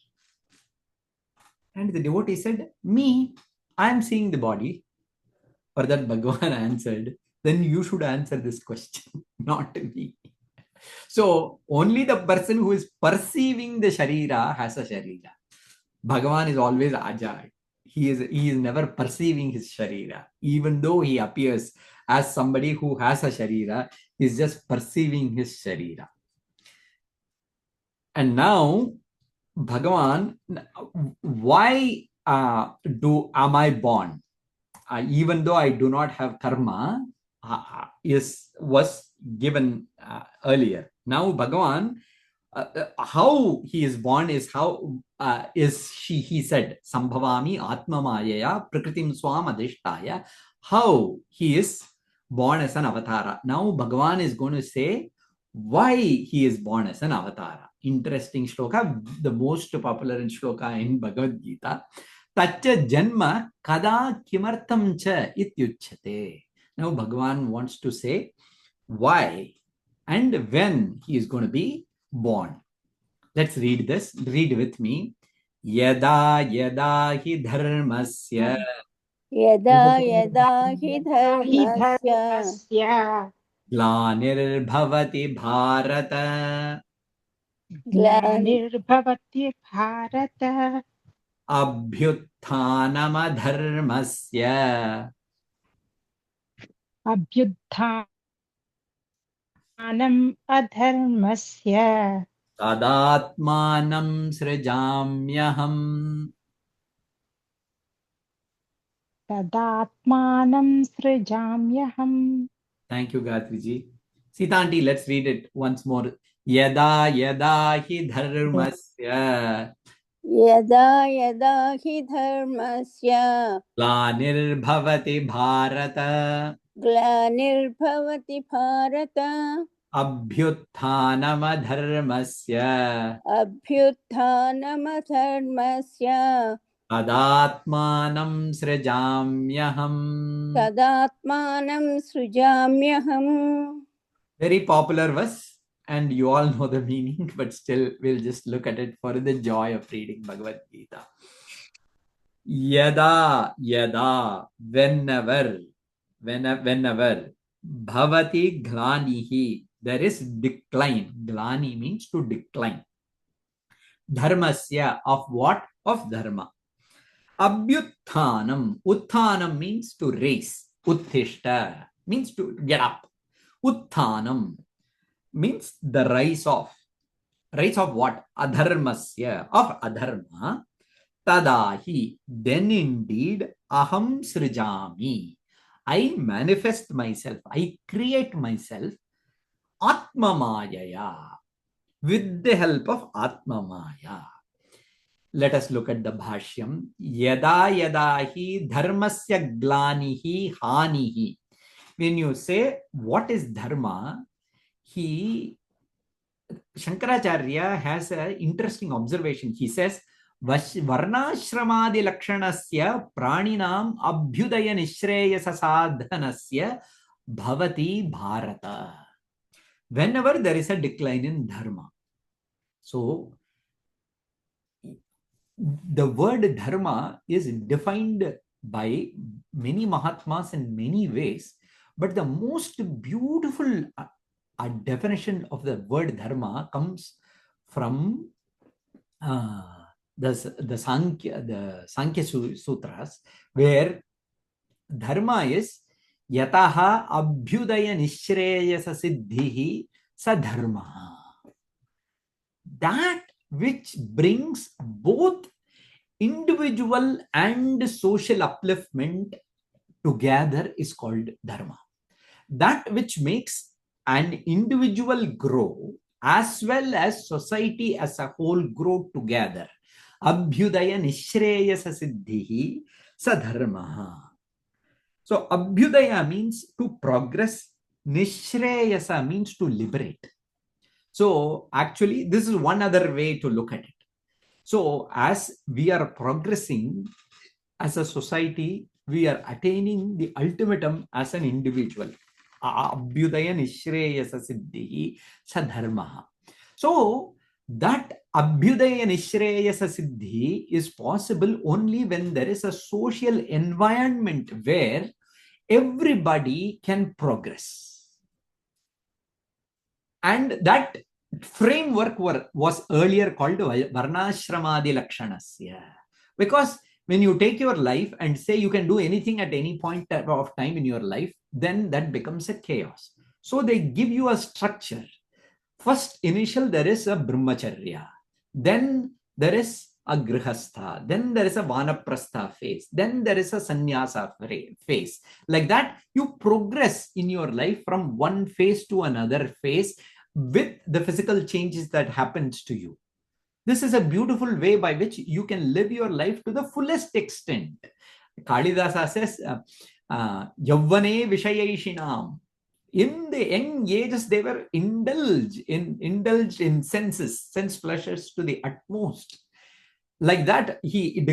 And the devotee said, me, I am seeing the body. For that, Bhagavan answered, then you should answer this question, not me. So only the person who is perceiving the sharira has a sharira. Bhagavan is always ajad. He is never perceiving his sharira. Even though he appears as somebody who has a sharira, he is just perceiving his sharira. And now, Bhagavan, why am I born? Even though I do not have karma, was given earlier. Now Bhagavan, how he is born is how he said, saṁbhavāmyātmamāyayā Prakṛtiṁ svāmadhiṣṭhāya, how he is born as an avatara. Now Bhagavan is going to say why he is born as an avatara. interesting shloka, the most popular in shloka in Bhagavad Gita. Tacha janma kada kimartam cha ityuchyate. Now Bhagavan wants to say why and when he is going to be born. Let's read this. Read with me. Yadā yadā hi dharmasya यदा यदा हि हि धर्मस्य धर्मस्य ग्लानिर्भवति Bharat ग्लानिर्भवति Bharat अभ्युत्थानमधर्मस्य अभ्युत्थानम् अधर्मस्य तदात्मानं सृजाम्यहम्. तदात्मानं सृजाम्यहम्. Thank you, Gayatriji. Sita aunty, let's read it once more. Yada yada hi dharmasya यदा यदा हि धर्मस्य ग्लानिर्भवति Bharat ग्लानिर्भवति Bharat अभ्युत्थानमधर्मस्य अभ्युत्थानमधर्मस्य तदात्मानं सृजाम्यहम्. तदात्मानं सृजाम्यहम्. Very popular verse, and you all know the meaning, but still we'll just look at it for the joy of reading Bhagavad Gita. Yada yada, whenever bhavati glanihi, there is decline. Glani means to decline. Dharmasya, of what? Of dharma. Abhyutthanam, utthanam means to raise. Uttishta means to get up. Utthanam means the rise of. Rise of what? Adharmasya, of adharma. Tadahi, then indeed, aham srijami. I manifest myself, I create myself, atmamāyayā, with the help of atmamāya. Let us look at the bhashyam. Yada yada hi dharmasya glanihi hanihi. When you say what is dharma, Shankaracharya has an interesting observation. He says, varnashramadi lakshanasya praninam abhyudaya nishreyasa sadhanasya bhavati bharata. Whenever there is a decline in dharma. So, the word dharma is defined by many Mahatmas in many ways, but the most beautiful definition of the word dharma comes from the Sankhya Sutras, where dharma is yataha abhyudaya nishreyasa siddhihi sadharma. That which brings both individual and social upliftment together is called dharma. That which makes an individual grow as well as society as a whole grow together. Abhyudaya nishreyasa siddhihi sadharma. So abhyudaya means to progress. Nishreyasa means to liberate. So actually, this is one other way to look at it. So as we are progressing as a society, we are attaining the ultimatum as an individual. Abhyudaya nishreyasa siddhihi sadharma. So that abhyudaya nishreyasa siddhi is possible only when there is a social environment where everybody can progress. And that framework was earlier called varnashramadi lakshanasya. Because when you take your life and say you can do anything at any point of time in your life, then that becomes a chaos. So they give you a structure. First, initial, there is a brahmacharya. Then there is a grihastha. Then there is a vanaprastha phase. Then there is a sannyasa phase. Like that, you progress in your life from one phase to another phase with the physical changes that happens to you. This is a beautiful way by which you can live your life to the fullest extent. Kalidasa says, Yavvane vishayeshinam. In the young ages, they were indulged in sense pleasures to the utmost. Like that, he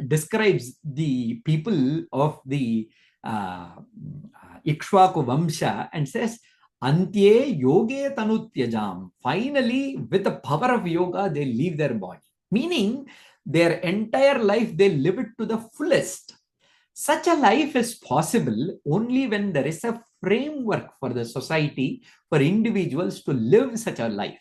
describes the people of the Ikshvaku Vamsha and says, Antye yoge tanutyajam. Finally, with the power of yoga, they leave their body. Meaning, their entire life, they live it to the fullest. Such a life is possible only when there is a framework for the society, for individuals to live such a life.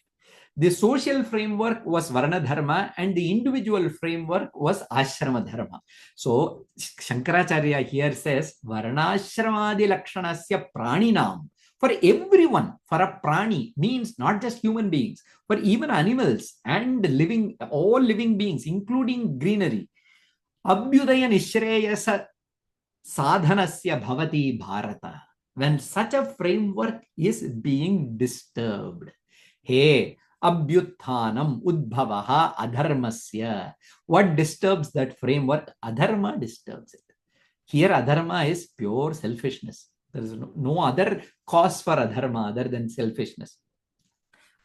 The social framework was Varna Dharma and the individual framework was Ashrama Dharma. So, Shankaracharya here says, Varnashramadi Lakshanasya Praninam. For everyone, for a prani means not just human beings, but even animals and all living beings, including greenery. Abhyudaya Nishreyasa Sadhanasya Bhavati Bharata. When such a framework is being disturbed. Hey, Abhyuthanam Udbhavaha Adharmasya. What disturbs that framework? Adharma disturbs it. Here, adharma is pure selfishness. There is no other cause for adharma other than selfishness.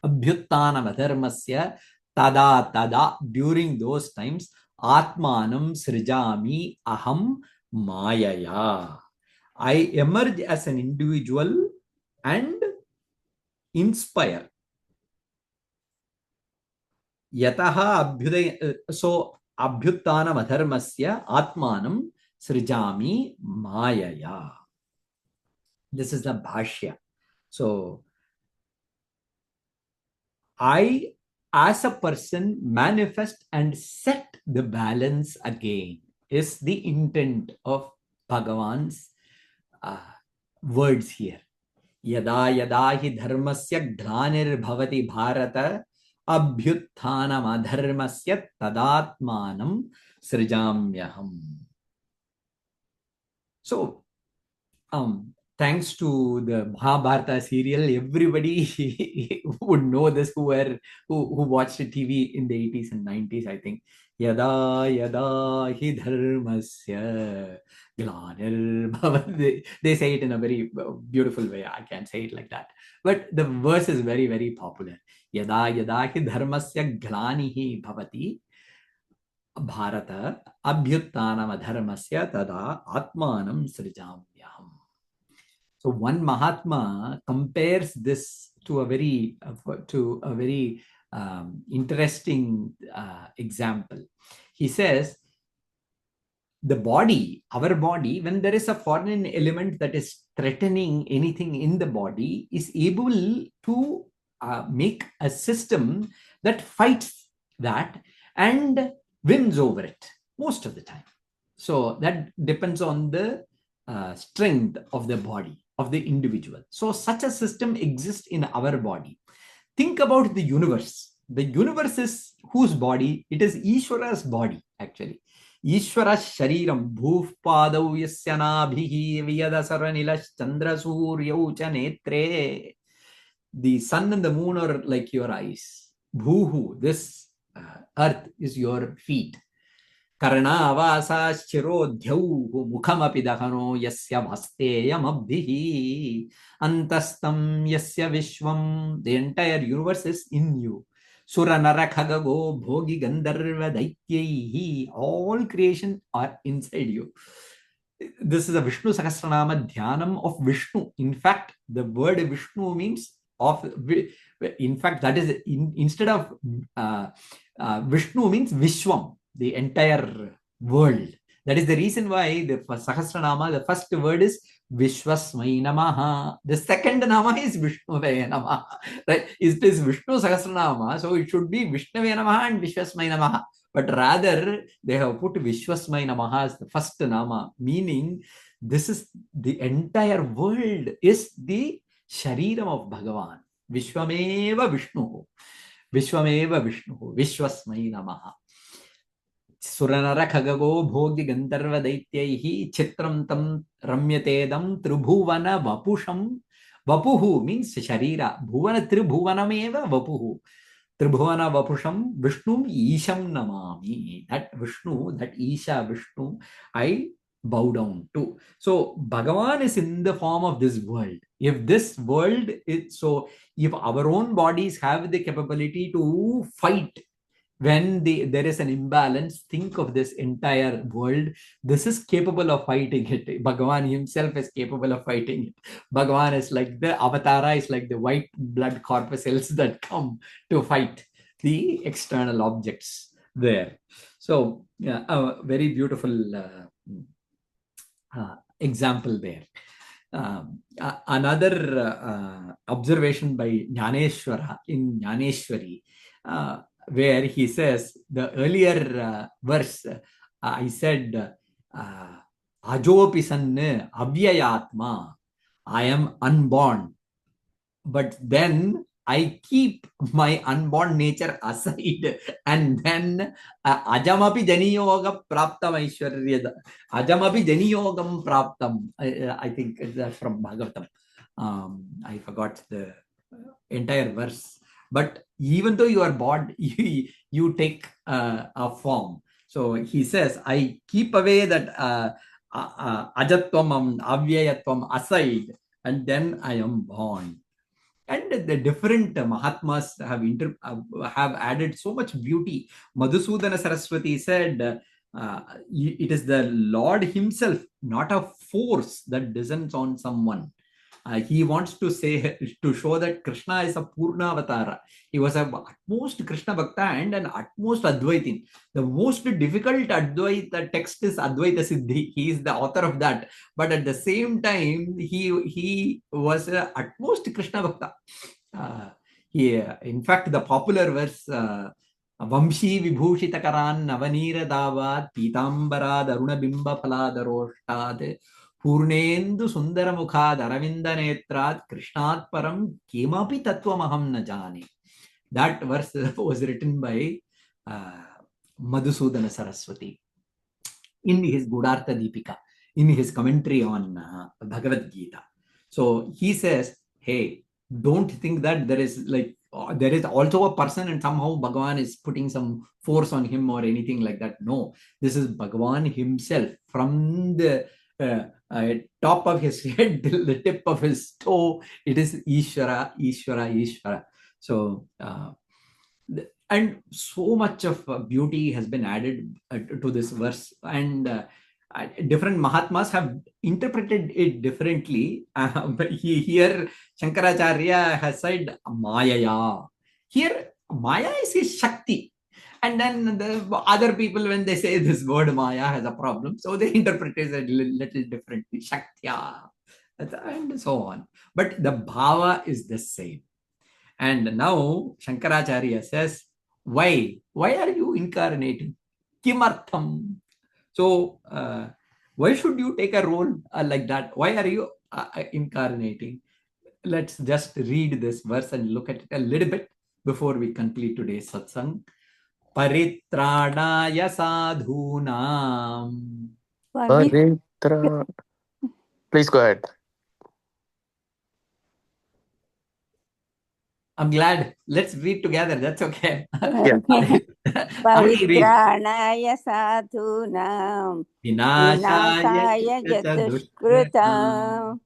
Abhyuthanam Adharmasya tada. During those times, Atmanam Srijami Aham Mayaya. I emerge as an individual and inspire. Yataha abhyudaya, so abhyuttanam adharmasya atmanam srijami mayaya. This is the bhashya. So I, as a person, manifest and set the balance again is the intent of Bhagavan's words here. Yadā hi dharmasya glanir bhavati bharata abhyuthanam adharmasya tadatmanam srijamyaham. So, thanks to the Mahabharata serial, everybody would know this who watched TV in the 80s and 90s, I think. Yadā hi dharmasya glanir bhavati. They say it in a very beautiful way. I can't say it like that. But the verse is very, very popular. Yadā hi dharmasya glanihi bhavati bharata abhyuttanam adharmasya tada atmanam srijamyaham. So one Mahatma compares this to a very interesting example. He says, the body, our body, when there is a foreign element that is threatening anything in the body, is able to make a system that fights that and wins over it most of the time. So that depends on the strength of the body, of the individual. So such a system exists in our body. Think about the universe. The universe is whose body? It is Ishvara's body, actually. Ishvara shariram bhūtānāmīśvaro'pi yasya nābhihi vyada sarvanilash chandra suryau cha netre. The sun and the moon are like your eyes. Bhuhu, this earth is your feet. Karnāvāsāśchirodhyau mukhamapi dahano yasya bhasteyam abdhihi antastam yasya vishvam. The entire universe is in you. Sura nara khagago bhogi gandharva daityaihi. All creation are inside you. This is a Vishnu Sahasranama Dhyanam of Vishnu. In fact, the word Vishnu means of. In fact, that is instead of Vishnu means Vishwam, the entire world. That is the reason why the Sahasranama, the first word is Vishvasmai Namaha. The second Nama is Vishnuvaya Namaha. Right? It is Vishnu Sahasranama, so it should be Vishnuvaya Namaha and Vishvasmai Namaha. But rather, they have put Vishvasmai Namaha as the first Nama, meaning this is the entire world is the Shariram of Bhagavan. Vishwameva Vishnu. Vishwameva Vishnu. Vishvasmai Namaha. Suranara khagago bhogi gandharva daityaihi chitram tam ramyatedam tribhuvana vapusham. Vapuhu means sharira. Bhuvana tribhuvanameva vapuhu. Tribhuvana vapusham Vishnu Isham namami. That Vishnu, that Isha Vishnu, I bow down to. So Bhagavan is in the form of this world. If this world is so, if our own bodies have the capability to fight when there is an imbalance, think of this entire world. This is capable of fighting it. Bhagavan himself is capable of fighting it. Bhagavan is like the avatara, is like the white blood corpuscles that come to fight the external objects there. So yeah, a very beautiful example there. Another observation by Jnaneshwara in Jnaneshwari, where he says, the earlier verse, I said, Ajo'pi sanna avyayātmā, I am unborn, but then I keep my unborn nature aside, and then ajamapi janiyoga praptam aishwaryada. Ajamapi janiyogam praptam. I think that's from Bhagavatam. I forgot the entire verse. But even though you are born, you take a form. So he says, I keep away that ajatvam, avyayatvam aside, and then I am born. And the different Mahatmas have added so much beauty. Madhusudana Saraswati said, it is the Lord himself, not a force that descends on someone. He wants to say, to show that Krishna is a Purna Avatara. He was a utmost Krishna Bhakta and an utmost Advaitin. The most difficult Advaita text is Advaita Siddhi. He is the author of that. But at the same time, he was a utmost Krishna Bhakta. In fact, the popular verse, Vamshi Vibhushitakaran Navanira Davat Pitambara Daruna Bimba Paladaroštad Purnendu Sundaramukha Aravinda Netrat Krishnat Param Kimapi Tattvamaham na jane. That verse was written by Madhusudana Saraswati in his Gudartha Deepika, in his commentary on Bhagavad Gita. So he says, hey, don't think that there is also a person and somehow Bhagavan is putting some force on him or anything like that. No, this is Bhagavan himself from the top of his head till the tip of his toe. It is Ishvara, Ishvara, Ishvara. So, and so much of beauty has been added to this verse, and different Mahatmas have interpreted it differently. But here Shankaracharya has said Mayaya. Here Maya is his Shakti. And then the other people, when they say this word Maya has a problem, so they interpret it a little differently. Shaktya, and so on. But the bhava is the same. And now Shankaracharya says, why? Why are you incarnating? Kimartham? So, why should you take a role like that? Why are you incarnating? Let's just read this verse and look at it a little bit before we complete today's satsang. Paritrāṇāya sadhūnāṁ. Paritra. Please go ahead. I'm glad. Let's read together. That's okay. Yeah. Paritrāṇāya sadhūnāṁ vināsāya jadushkritāṁ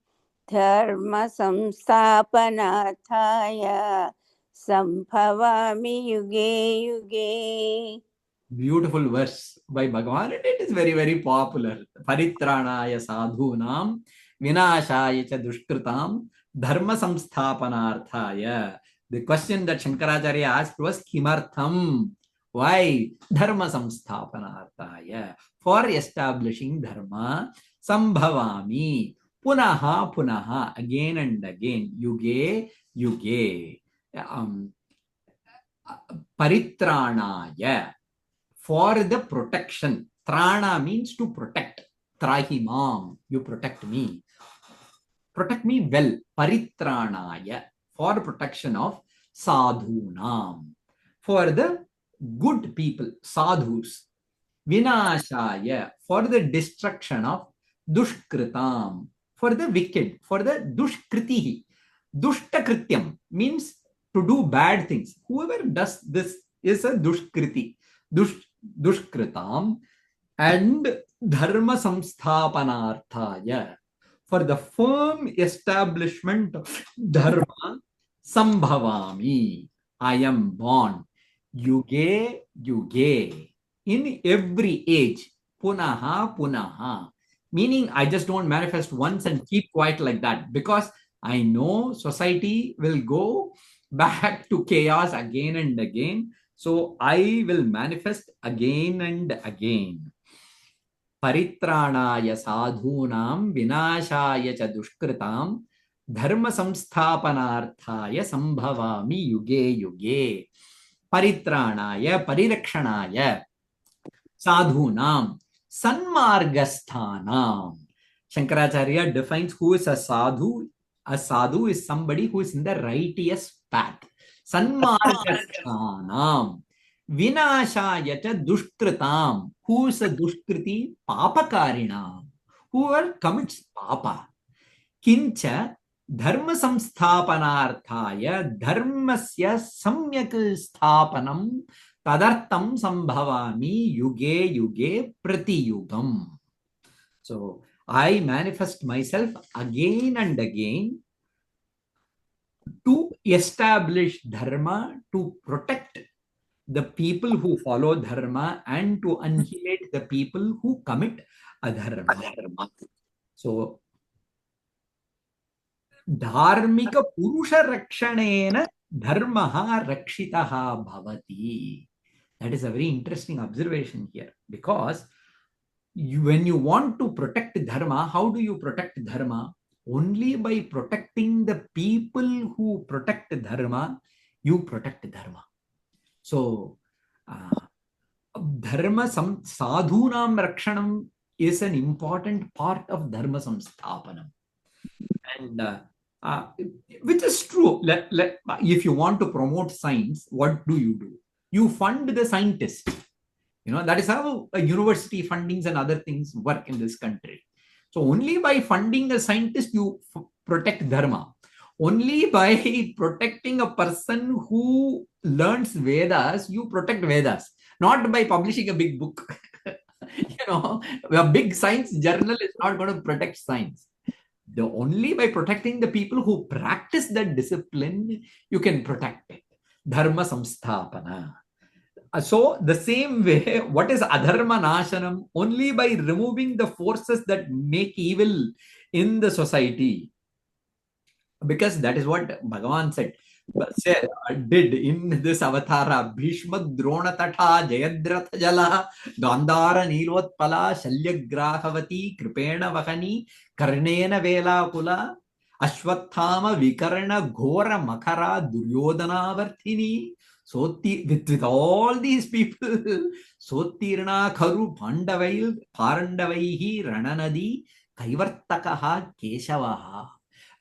dharma samsthāpanārthāya saṁbhavāmi yuge yuge. Beautiful verse by Bhagavan. It is very, very popular. Paritrāṇāya sadhūnāṁ vināsāya ca dushkritāṁ dharma samsthāpanārthāya. The question that Shankaracharya asked was Kimartham? Why? Dharma samsthapanarthaya. For establishing dharma. Saṁbhavāmi. Punaha punaha. Again and again. Yuge yuge. Paritrāṇāya. For the protection. Trāṇa means to protect. Trahimam. You protect me. Protect me well. Paritrāṇāya. For protection of sadhunam, for the good people, sadhus. Vinashaya, for the destruction of dushkritam, for the wicked, for the dushkritihi. Dushtakrityam means to do bad things. Whoever does this is a dushkriti, dushkritam, and dharma samsthapanarthaya, for the firm establishment of dharma, saṁbhavāmi, I am born, yuge yuge, in every age, punaha punaha, meaning I just don't manifest once and keep quiet like that, because I know society will go back to chaos again and again. So I will manifest again and again. Paritrāṇāya sadhūnāṁ vināṣāya ca duṣkritāṁ dharma samsthapanārthāya saṁbhavāmi yuge yuge. Paritrāṇāya, parirakṣanāya, sadhūnāṁ, sanmargasthānāṁ. Shankaracharya defines who is a sadhu. A sadhu is somebody who is in the righteous path. Sanmargasthānāṁ. Vināṣāya ca duṣkritāṁ. Who is a duṣkriti? Papakārināṁ. Whoever commits papa. Kincha dharma samsthapanārthāya dharmasya samyak sthapanam tadartam sambhavami yuge yuge pratiyugam. So I manifest myself again and again to establish dharma, to protect the people who follow dharma and to annihilate the people who commit adharma. So dharmika purusha rakshanena dharmaha rakshitaha bhavati. That is a very interesting observation here, because when you want to protect dharma, how do you protect dharma? Only by protecting the people who protect dharma, you protect dharma. So, dharma sadhunam rakshanam is an important part of dharma samsthapanam. And which is true. If you want to promote science, what do? You fund the scientist. You know, that is how university fundings and other things work in this country. So only by funding a scientist, you protect dharma. Only by protecting a person who learns Vedas, you protect Vedas. Not by publishing a big book. You know, a big science journal is not going to protect science. Only by protecting the people who practice that discipline, you can protect it. Dharma samsthapana. So the same way, what is adharma nashanam? Only by removing the forces that make evil in the society. Because that is what Bhagavan did in this avatara. Bhishma drona tatha jayadratha jala gandhara nilotpala shalyagrahavati kripena vahani karnena vela kula ashwathama vikarna ghora makara duryodhana varthini. With all these people, Sotirna Kharu Parandavaihi Rananadi Kaivartakaha Keshavaha.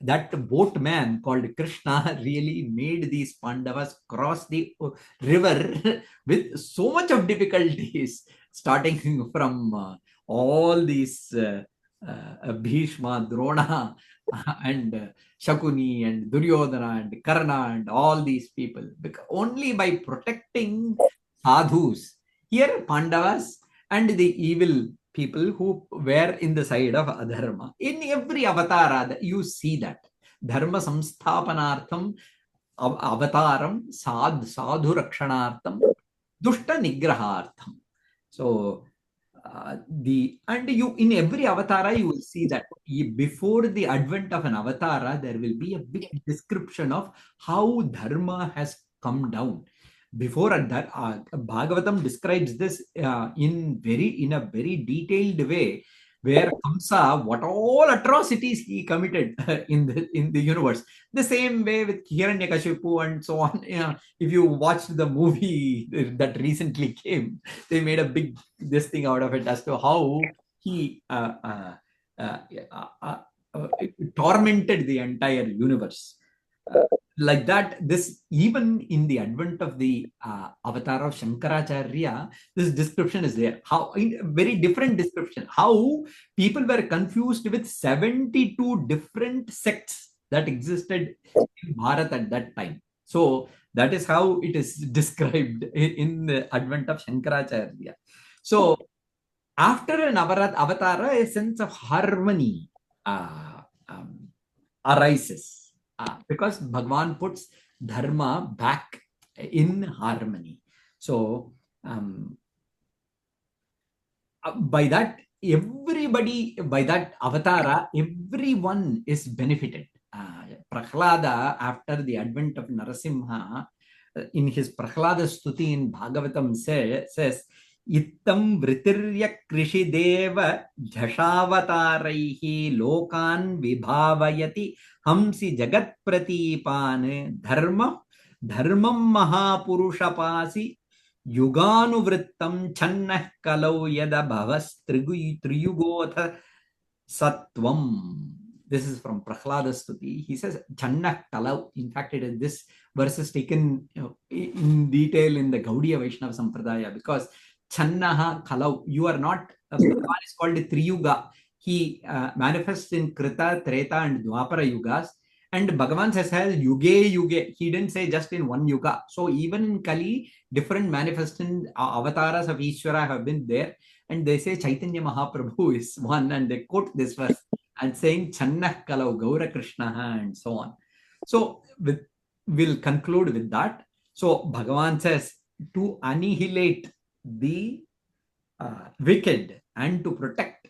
That boatman called Krishna really made these Pandavas cross the river with so much of difficulties, starting from all these Bhishma, Drona, and Shakuni and Duryodhana and Karna and all these people, because only by protecting sadhus, here Pandavas and the evil people who were in the side of adharma. In every avatara, you see that. Dharma samsthapanartham avataram sadhu rakshanartham dushta nigrahartham. So in every avatara you will see that before the advent of an avatara there will be a big description of how dharma has come down. Before that, Bhagavatam describes this in a very detailed way, where Kamsa, what all atrocities he committed in the universe. The same way with Hiranyakashipu and so on. If you watched the movie that recently came, they made a big thing out of it as to how he tormented the entire universe. Like that, this even in the advent of the avatar of Shankaracharya, this description is there. How, in very different description, how people were confused with 72 different sects that existed in Bharat at that time. So that is how it is described in the advent of Shankaracharya. So after an avatara, a sense of harmony arises because Bhagavan puts dharma back in harmony. So by that, everybody, by that avatara, everyone is benefited. Prahlada, after the advent of Narasimha, in his Prahlada Stuti in Bhagavatam says, Ittam vritirya krishideva jhashavatāraihi lokan vibhavayati hamsi jagat pratipan dharmam mahapurushapasi yuganuvrittam channah kalau yada bhavas triyugotha sattvam. This is from Prahlada Stuti. He says, Channah kalau. In fact, this verse is taken in detail in the Gaudiya Vaishnava Sampradaya because Channaha kalau, you are not, Bhagavan is called Triyuga. He manifests in Krita, Treta and Dwapara Yugas. And Bhagavan says, Yuge Yuge. He didn't say just in one Yuga. So even in Kali, different manifesting avatars of Ishvara have been there. And they say Chaitanya Mahaprabhu is one. And they quote this verse and saying Channah kalau Gaura Krishna and so on. So we'll conclude with that. So Bhagavan says, to annihilate the wicked and to protect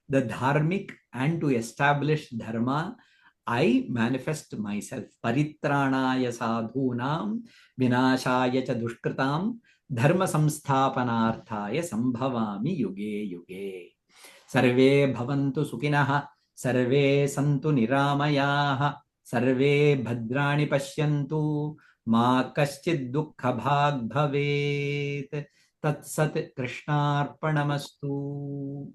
the dharmic and to establish dharma, I manifest myself. Paritranaya sadhunam vinashaya cha dushkritam dharma samsthapanarthaya saṁbhavāmi yuge yuge. Sarve bhavantu sukinaha sarve santu niramayaha sarve bhadrani pashyantu ma kaschid dukkha bhag bhavet. Tat sat krishnarpanamastu.